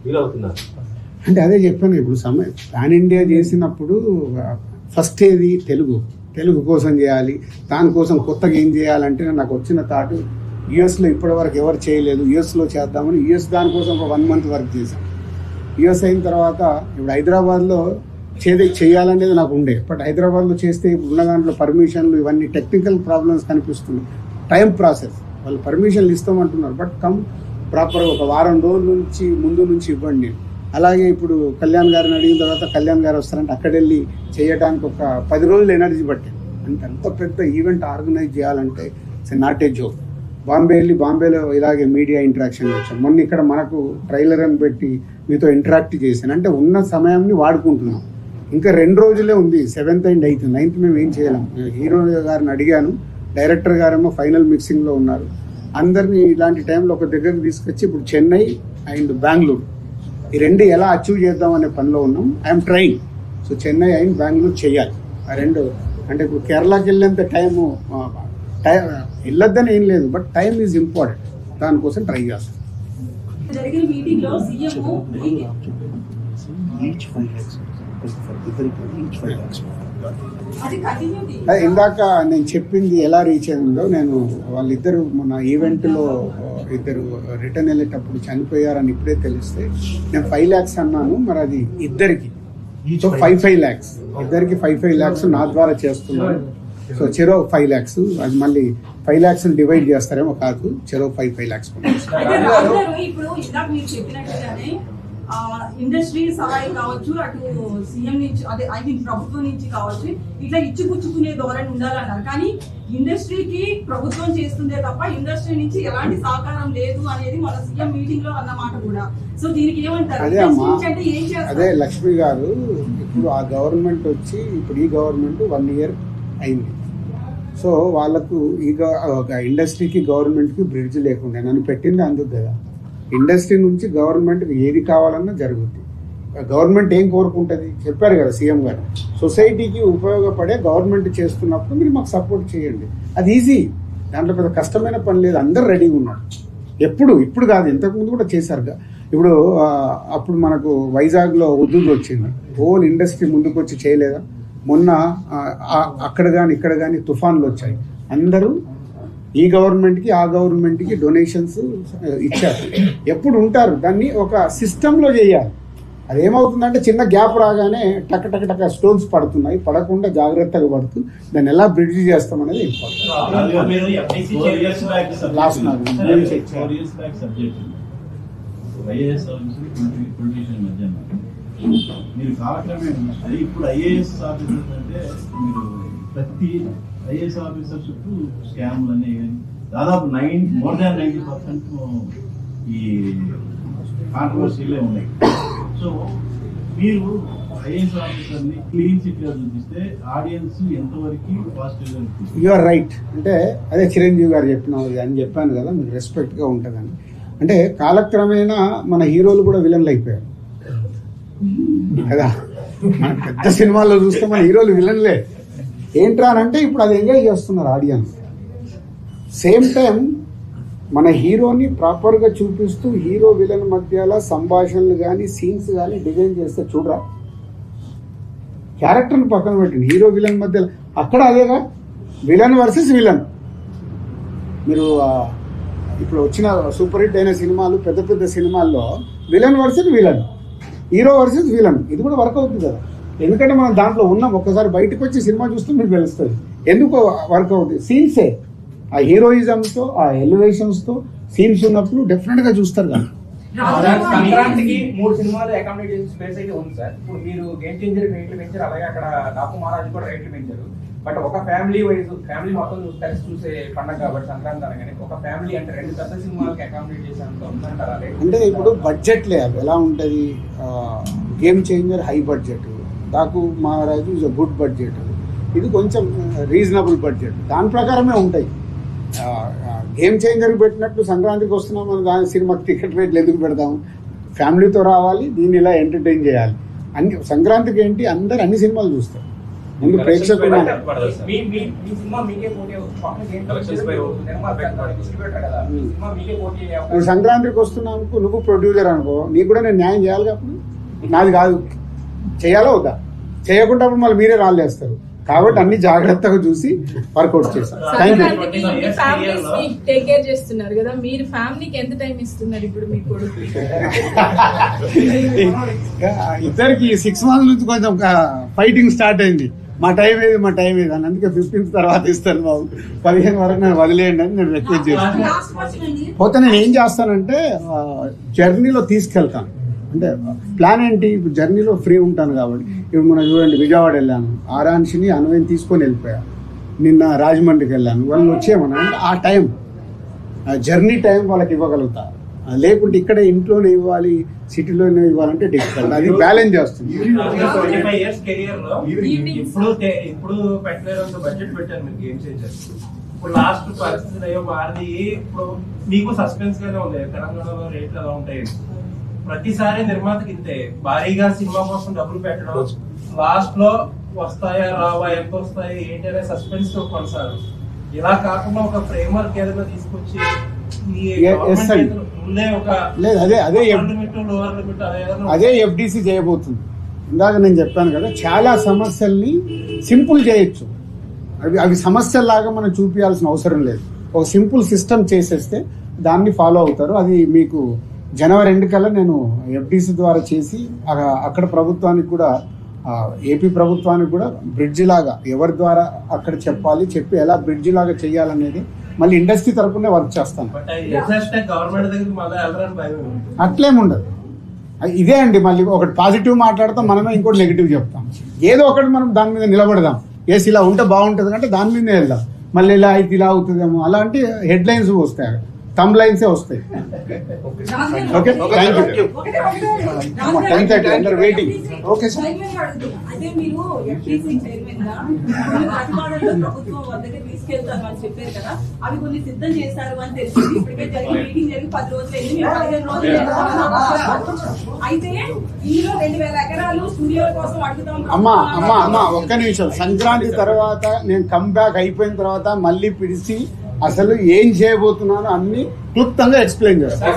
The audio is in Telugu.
ఫీల్ అవుతున్నారు. అంటే అదే చెప్పాను, ఇప్పుడు పాన్ ఇండియా చేసినప్పుడు ఫస్ట్ ఏది తెలుగు కోసం చేయాలి. దానికోసం కొత్తగా ఏం చేయాలంటే నాకు వచ్చిన థాట్, యూఎస్లో ఇప్పటివరకు ఎవరు చేయలేదు, యూఎస్లో చేద్దామని యూఎస్ దానికోసం ఒక 1 month వర్క్ చేశాం. యూఎస్ అయిన తర్వాత ఇప్పుడు హైదరాబాద్లో చేయాలనేది నాకు ఉండే, బట్ హైదరాబాద్లో చేస్తే ఇప్పుడు ఉన్న దాంట్లో పర్మిషన్లు ఇవన్నీ టెక్నికల్ ప్రాబ్లమ్స్ కనిపిస్తుంది. టైం ప్రాసెస్, వాళ్ళు పర్మిషన్లు ఇస్తామంటున్నారు, బట్ ప్రాపర్గా ఒక వారం రోజుల నుంచి ముందు నుంచి ఇవ్వండి. నేను అలాగే ఇప్పుడు కళ్యాణ్ గారిని అడిగిన తర్వాత కళ్యాణ్ గారు వస్తారంటే అక్కడ వెళ్ళి చేయడానికి ఒక 10 రోజులు ఎనర్జీ పట్టింది. అంత పెద్ద ఈవెంట్ ఆర్గనైజ్ చేయాలంటే ఇట్స్ నాట్ ఏ జోక్. బాంబేలో ఇలాగే మీడియా ఇంటరాక్షన్ వచ్చాం. మొన్న ఇక్కడ మనకు ట్రైలర్ అని పెట్టి మీతో ఇంటరాక్ట్ చేశాను. అంటే ఉన్న సమయాన్ని వాడుకుంటున్నాం. ఇంకా 2 రోజులే ఉంది, 7th and 8th. 9th మేము ఏం చేయలేం. హీరో గారిని అడిగాను, డైరెక్టర్ గారేమో ఫైనల్ మిక్సింగ్లో ఉన్నారు. అందరినీ ఇలాంటి టైంలో ఒక దగ్గరికి తీసుకొచ్చి ఇప్పుడు చెన్నై అండ్ బెంగళూరు ఈ 2 ఎలా అచీవ్ చేద్దాం అనే పనిలో ఉన్నాం. I'm trying. So Chennai and Bengaluru చేయాలి. ఆ 2 అంటే ఇప్పుడు కేరళకి వెళ్ళేంత టైం వెళ్ళొద్దని ఏం లేదు, బట్ టైం ఈజ్ ఇంపార్టెంట్. దానికోసం ట్రై చేస్తాం. ఇందాక నేను చెప్పింది ఎలా రీచ్ అయిందో, నేను వాళ్ళిద్దరు మన ఈవెంట్లో ఇద్దరు రిటర్న్ వెళ్ళేటప్పుడు చనిపోయారని ఇప్పుడే తెలిస్తే నేను 5 lakhs అన్నాను. మరి అది ఇద్దరికి 5 lakhs, ఇద్దరికి 5 lakhs నా ద్వారా చేస్తున్నాను. సో చెరో 5 lakhs, అది మళ్ళీ 5 lakhs డివైడ్ చేస్తారేమో కాదు, చెరో 5 lakhs. ఇండస్ట్రీ సహాయం కావచ్చు, అటు సీఎం నుంచి అదే ఐ థింక్ ప్రభుత్వం నుంచి కావచ్చు, ఇట్లా ఇచ్చిపుచ్చుకునే ధోరణి ఉండాలన్నారు. కానీ ఇండస్ట్రీకి ప్రభుత్వం చేస్తుందే తప్ప ఇండస్ట్రీ నుంచి ఎలాంటి సహకారం లేదు అనేది మన సీఎం మీటింగ్ లో అన్నమాట కూడా. సో దీనికి ఏమంటారు? అదే లక్ష్మి గారు, ఇప్పుడు ఆ గవర్నమెంట్ వచ్చి ఇప్పుడు ఈ గవర్నమెంట్ 1 year అయింది. సో వాళ్ళకు ఇండస్ట్రీకి గవర్నమెంట్కి బ్రిడ్జ్ లేకుండా నన్ను పెట్టింది అందుకు కదా. ఇండస్ట్రీ నుంచి గవర్నమెంట్కి ఏది కావాలన్నా జరుగుద్ది. గవర్నమెంట్ ఏం కోరుకుంటుంది చెప్పారు కదా సీఎం గారు, సొసైటీకి ఉపయోగపడే గవర్నమెంట్ చేస్తున్నప్పుడు మీరు మాకు సపోర్ట్ చేయండి. అది ఈజీ, దాంట్లో పెద్ద కష్టమైన పని లేదు. అందరు రెడీగా ఉన్నారు. ఇప్పుడు కాదు, ఇంతకుముందు కూడా చేశారు. ఇప్పుడు అప్పుడు మనకు వైజాగ్లో ఉద్యోగం వచ్చింది, హోల్ ఇండస్ట్రీ ముందుకు వచ్చి చేయలేదా? మొన్న అక్కడ కానీ ఇక్కడ కానీ తుఫాన్లు వచ్చాయి. అందరూ ఈ గవర్నమెంట్కి ఆ గవర్నమెంట్కి డొనేషన్స్ ఇచ్చారు. ఎప్పుడు ఉంటారు, దాన్ని ఒక సిస్టంలో చేయాలి. అదేమవుతుందంటే చిన్న గ్యాప్ రాగానే టక స్టోన్స్ పడుతున్నాయి, పడకుండా జాగ్రత్తగా పడుతూ దాన్ని ఎలా బ్రిడ్జ్ చేస్తాం అనేది మీరు కావటమే. ఇప్పుడు ఐఏఎస్ ఆఫీసర్స్ అంటే మీరు ప్రతి ఐఏఎస్ ఆఫీసర్ చుట్టూ స్కామ్లు అనే దాదాపు more than 90% ఈ కాంట్రవర్సీలే ఉన్నాయి. సో మీరు ఐఏఎస్ ఆఫీసర్ని క్లీన్ చిట్గా చూపిస్తే ఆడియన్స్ ఎంతవరకు పాజిటివ్గా? You are right. అంటే అదే చిరంజీవి గారు చెప్పిన అని చెప్పాను కదా, మీకు రెస్పెక్ట్గా ఉంటుందని. అంటే కాలక్రమేణా మన హీరోలు కూడా విలన్లు అయిపోయారు కదా. మన పెద్ద సినిమాల్లో చూస్తే మన హీరోలు విలన్లే. ఏంట్రా అని అంటే ఇప్పుడు అది ఎంజాయ్ చేస్తున్నారు ఆడియన్స్. సేమ్ టైం మన హీరోని ప్రాపర్గా చూపిస్తూ హీరో విలన్ మధ్యలో సంభాషణలు కానీ సీన్స్ కానీ డిజైన్ చేస్తే చూడరా, క్యారెక్టర్ని పక్కన పెట్టండి, హీరో విలన్ మధ్యలో అక్కడ అదేగా విలన్ వర్సెస్ విలన్. మీరు ఇప్పుడు వచ్చిన సూపర్ హిట్ అయిన సినిమాలు, పెద్ద సినిమాల్లో villain versus villain, hero versus villain, ఇది కూడా వర్క్ అవుతుంది కదా. ఎందుకంటే మనం దాంట్లో ఉన్నాం. ఒక్కసారి బయటకు వచ్చి సినిమా చూస్తే మీకు తెలుస్తుంది ఎందుకు వర్క్ అవుతుంది. సీన్సే ఆ హీరోయిజంతో ఆ ఎలివేషన్స్తో సీన్స్ ఉన్నప్పుడు డెఫినెట్గా చూస్తారు కదా. సంక్రాంతికి 3 సినిమాలు అకామిడేషన్ స్పేస్ అయితే ఉంది సార్. ఇప్పుడు మీరు గేమ్ చేంజర్ రేట్లు పెంచారు, అలాగే అక్కడ డాకు మహారాజ్ కూడా రేట్లు పెంచారు. బట్ ఒక ఫ్యామిలీ మొత్తం కలిసి చూసే పండుగ కాబట్టి సంక్రాంతి అనగానే ఒక ఫ్యామిలీ అంటే 2 పెద్ద సినిమాలకి అకామిడేట్ చేసేంత ఉందంటారా? అంటే ఇప్పుడు బడ్జెట్లే అవి ఎలా ఉంటుంది. Game changer high budget, Daaku మహారాజు ఇస్ అ గుడ్ బడ్జెట్, ఇది కొంచెం రీజనబుల్ బడ్జెట్, దాని ప్రకారమే ఉంటాయి. గేమ్ చేంజర్ పెట్టినట్టు సంక్రాంతికి వస్తున్నాం మనం దాని సినిమాకి టికెట్ రేట్లు ఎందుకు పెడతాము? ఫ్యామిలీతో రావాలి, దీన్ని ఇలా ఎంటర్టైన్ చేయాలి. సంక్రాంతికి ఏంటి అందరు అన్ని సినిమాలు చూస్తారు. ముందు ప్రేక్షకులు మీ సినిమా మీకే పోటీ పక్కన game Collections పై నిర్మాత distributor కదా, మీ సినిమా మీకే పోటీ అయ్యే నువ్వు సంక్రాంతికి వస్తున్నావు, నువ్వు ప్రొడ్యూసర్ అనుకో, నీకు కూడా నేను న్యాయం చేయాలి అప్పుడు. నాది కాదు, చేయాలో వద్దా? చేయకుండా అప్పుడు మళ్ళీ మీరే రాళ్ళేస్తారు. కాబట్టి అన్ని జాగ్రత్తగా చూసి వర్కౌట్ చేస్తాను. Thank you. సంక్రాంతికి మీ ఫ్యామిలీస్ ని టేక్ కేర్ చేస్తున్నారు కదా, మీరు ఫ్యామిలీకి ఎంత టైం ఇస్తున్నారు ఇప్పుడు మీ కొడుకు? ఇద్దరికి 6 months నుంచి కొంచెం ఫైటింగ్ స్టార్ట్ అయింది. మా టైం ఏది అని. అందుకే 15th తర్వాత ఇస్తాను బాబు, 15 వరకు నేను వదిలేయండి అని నేను రిక్వెస్ట్ చేస్తాను. లాస్ట్ క్వశ్చన్ అండి. పోతే నేను ఏం చేస్తానంటే జర్నీలో తీసుకెళ్తాను. అంటే ప్లాన్ ఏంటి, ఇప్పుడు జర్నీలో ఫ్రీ ఉంటాను కాబట్టి. ఇప్పుడు మనం చూడండి, విజయవాడ వెళ్ళాను, ఆరాన్షిని అనువైని తీసుకొని వెళ్ళిపోయా. నిన్న రాజమండ్రికి వెళ్ళాను, వాళ్ళు వచ్చేయమన్నా అంటే ఆ టైం జర్నీ టైం వాళ్ళకి ఇవ్వగలుగుతా. లేకుంటే ఇక్కడే ఇంట్లోనే ఇవ్వాలి, సిటీలోనే ఇవ్వాలంటే డిఫికల్ట్. అది బ్యాలెన్స్ చేస్తుంది. 25 years కెరియర్ లో ఇప్పుడు పెట్టలేనంత బడ్జెట్ పెట్టారు మీరు గేమ్ చేంజర్. ఇప్పుడు లాస్ట్ పరిస్థితులు అయ్యో మారింది. ఇప్పుడు మీకు సస్పెన్స్ గానే ఉంది, తెలంగాణలో రేట్లు ఎలా ఉంటాయి. ప్రతిసారి నిర్మాతకి ఇంతే, భారీగా సినిమా కోసం డబ్బులు పెట్టడం, లాస్ట్ లో వస్తాయా రావా, ఎంత వస్తాయి ఏంటి అనే సస్పెన్స్ కొనసాగు. ఇలా కాకుండా ఒక ఫ్రేమ్ వర్క్ ఏదైనా తీసుకొచ్చి అదే ఎఫ్డిసి చేయబోతుంది. ఇందాక నేను చెప్పాను కదా, చాలా సమస్యల్ని సింపుల్ చేయొచ్చు. అవి సమస్యల్లాగా మనం చూపించాల్సిన అవసరం లేదు. ఒక సింపుల్ సిస్టమ్ చేసేస్తే దాన్ని ఫాలో అవుతారు. అది మీకు జనవరి 2 కల్లా నేను ఎఫ్డిసి ద్వారా చేసి అక్కడ ప్రభుత్వానికి కూడా, ఏపీ ప్రభుత్వానికి కూడా బ్రిడ్జ్ లాగా ఎవరి ద్వారా అక్కడ చెప్పి ఎలా బ్రిడ్జ్ లాగా చేయాలనేది మళ్ళీ ఇండస్ట్రీ తరపునే వర్క్ చేస్తాను. అట్లేముండదు. ఇదే అండి, మళ్ళీ ఒకటి పాజిటివ్ మాట్లాడతాం, మనమే ఇంకోటి నెగిటివ్ చెప్తాం. ఏదో ఒకటి మనం దాని మీద నిలబడదాం. ఏసి ఇలా ఉంటే బాగుంటుంది అంటే దాని మీదనే వెళ్దాం. మళ్ళీ ఇలా అయితే ఇలా అవుతుందేమో అలాంటి హెడ్ లైన్స్ వస్తాయి, థంబ్ లైన్సే వస్తాయి. Okay, thank you. 10:30 అందరు వెయిటింగ్. Okay sir. అదే మీరు ఎఫ్టీసీ చైర్మన్ గా కొన్ని ప్రతిపాదనలు ప్రభుత్వం వద్దకే తీసుకెళ్తారు అని చెప్పారు కదా, అవి కొన్ని సిద్ధం చేశారు అని తెలిసింది. ఇప్పటికే మీటింగ్ జరిగి 10 రోజులు అయింది, మీరు 15 రోజులు అయితే ఇందులో 2000 ఎకరాలు స్టూడియోల కోసం అడుగుతాం. అమ్మా ఒక్క నిమిషం. సంక్రాంతి తర్వాత నేను కమ్బ్యాక్ అయిపోయిన తర్వాత మళ్ళీ పిలిచి అసలు ఏం చేయబోతున్నానో అన్ని క్లుప్తంగా ఎక్స్ప్లెయిన్ చేస్తాను.